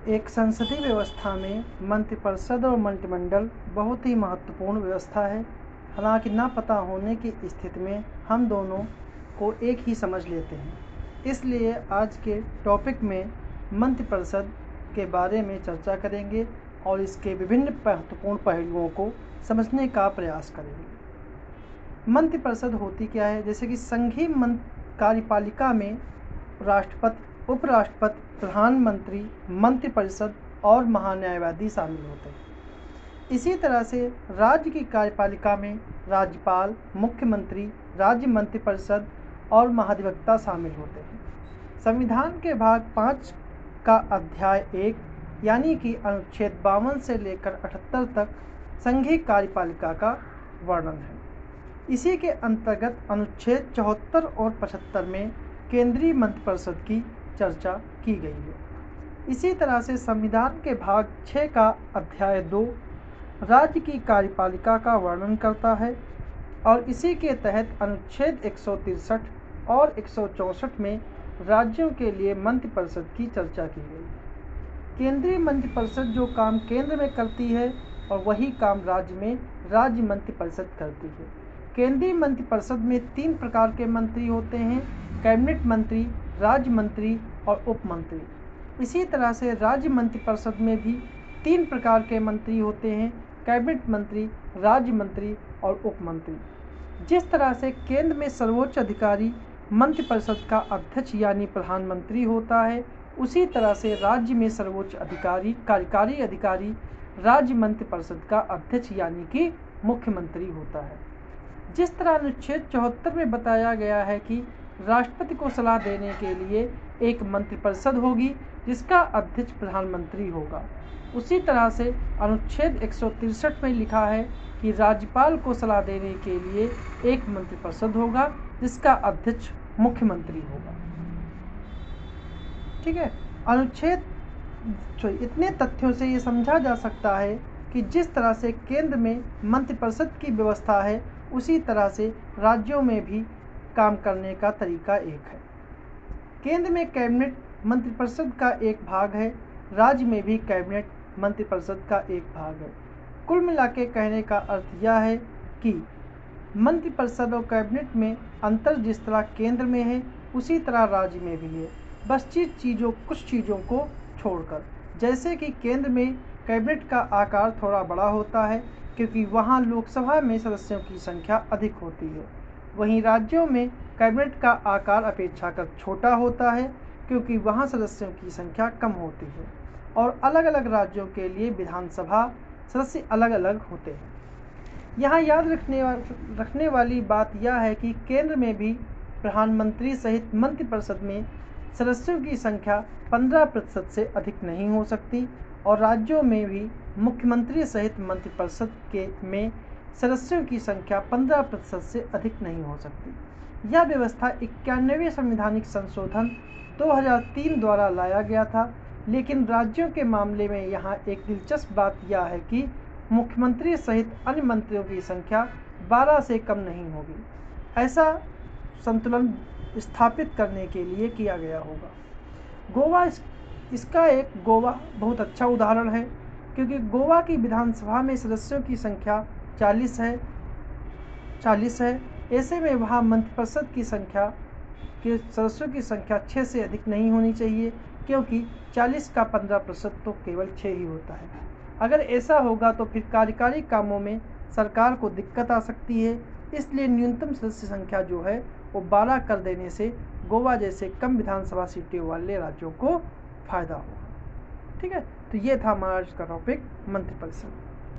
एक संसदीय व्यवस्था में मंत्रिपरिषद और मंत्रिमंडल बहुत ही महत्वपूर्ण व्यवस्था है। हालांकि ना पता होने की स्थिति में हम दोनों को एक ही समझ लेते हैं। इसलिए आज के टॉपिक में मंत्रिपरिषद के बारे में चर्चा करेंगे और इसके विभिन्न महत्वपूर्ण पहलुओं को समझने का प्रयास करेंगे। मंत्रिपरिषद होती क्या है? जैसे कि संघीय कार्यपालिका में राष्ट्रपति, उपराष्ट्रपति, प्रधानमंत्री, मंत्रिपरिषद और महान्यायवादी शामिल होते हैं। इसी तरह से राज्य की कार्यपालिका में राज्यपाल, मुख्यमंत्री, राज्य मंत्रिपरिषद और महाधिवक्ता शामिल होते हैं। संविधान के भाग 5 का अध्याय 1 यानी कि अनुच्छेद 52 से लेकर 78 तक संघीय कार्यपालिका का वर्णन है। इसी के अंतर्गत अनुच्छेद 74 और 75 में केंद्रीय मंत्रिपरिषद की चर्चा की गई है। इसी तरह से संविधान के भाग 6 का अध्याय 2 राज्य की कार्यपालिका का वर्णन करता है और इसी के तहत अनुच्छेद 163 और 164 में राज्यों के लिए मंत्रिपरिषद की चर्चा की गई है। केंद्रीय मंत्रिपरिषद जो काम केंद्र में करती है और वही काम राज्य में राज्य मंत्रिपरिषद करती है। केंद्रीय मंत्रिपरिषद में 3 प्रकार के मंत्री होते हैं: कैबिनेट मंत्री, राज्य मंत्री और उप मंत्री। इसी तरह से राज्य मंत्रिपरिषद में भी 3 प्रकार के मंत्री होते हैं: कैबिनेट मंत्री, राज्य मंत्री और उप मंत्री। जिस तरह से केंद्र में सर्वोच्च अधिकारी मंत्रिपरिषद का अध्यक्ष यानी प्रधानमंत्री होता है, उसी तरह से राज्य में सर्वोच्च अधिकारी, कार्यकारी अधिकारी राज्य मंत्रिपरिषद का अध्यक्ष यानी कि मुख्यमंत्री होता है। जिस तरह अनुच्छेद 74 में बताया गया है कि राष्ट्रपति को सलाह देने के लिए एक मंत्रिपरिषद होगी जिसका अध्यक्ष प्रधानमंत्री होगा, उसी तरह से अनुच्छेद 163 में लिखा है कि राज्यपाल को सलाह देने के लिए एक मंत्रिपरिषद होगा जिसका अध्यक्ष मुख्यमंत्री होगा। ठीक है। इतने तथ्यों से ये समझा जा सकता है कि जिस तरह से केंद्र में मंत्रिपरिषद की व्यवस्था है, उसी तरह से राज्यों में भी काम करने का तरीका एक है। केंद्र में कैबिनेट मंत्रिपरिषद का एक भाग है, राज्य में भी कैबिनेट मंत्रिपरिषद का एक भाग है। कुल मिला के कहने का अर्थ यह है कि मंत्रिपरिषद और कैबिनेट में अंतर जिस तरह केंद्र में है उसी तरह राज्य में भी है, बस कुछ चीज़ों को छोड़कर। जैसे कि केंद्र में कैबिनेट का आकार थोड़ा बड़ा होता है क्योंकि वहाँ लोकसभा में सदस्यों की संख्या अधिक होती है। वहीं राज्यों में कैबिनेट का आकार अपेक्षाकृत छोटा होता है क्योंकि वहाँ सदस्यों की संख्या कम होती है और अलग अलग राज्यों के लिए विधानसभा सदस्य अलग अलग होते हैं। यहाँ याद रखने वाली बात यह है कि केंद्र में भी प्रधानमंत्री सहित मंत्रिपरिषद में सदस्यों की संख्या 15% से अधिक नहीं हो सकती और राज्यों में भी मुख्यमंत्री सहित मंत्रिपरिषद में सदस्यों की संख्या 15% से अधिक नहीं हो सकती। यह व्यवस्था 91वें संवैधानिक संशोधन 2003 द्वारा लाया गया था, लेकिन राज्यों के मामले में यहाँ एक दिलचस्प बात यह है कि मुख्यमंत्री सहित अन्य मंत्रियों की संख्या 12 से कम नहीं होगी। ऐसा संतुलन स्थापित करने के लिए किया गया होगा। गोवा बहुत अच्छा उदाहरण है क्योंकि गोवा की विधानसभा में सदस्यों की संख्या 40 है। ऐसे में वहाँ मंत्रिपरिषद की संख्या के सदस्यों की संख्या 6 से अधिक नहीं होनी चाहिए क्योंकि 40 का 15% तो केवल 6 ही होता है। अगर ऐसा होगा तो फिर कार्यकारी कामों में सरकार को दिक्कत आ सकती है। इसलिए न्यूनतम सदस्य संख्या जो है वो 12 कर देने से गोवा जैसे कम विधानसभा सीटों वाले राज्यों को फायदा होगा। ठीक है, तो ये था हमारा आज का टॉपिक मंत्रिपरिषद।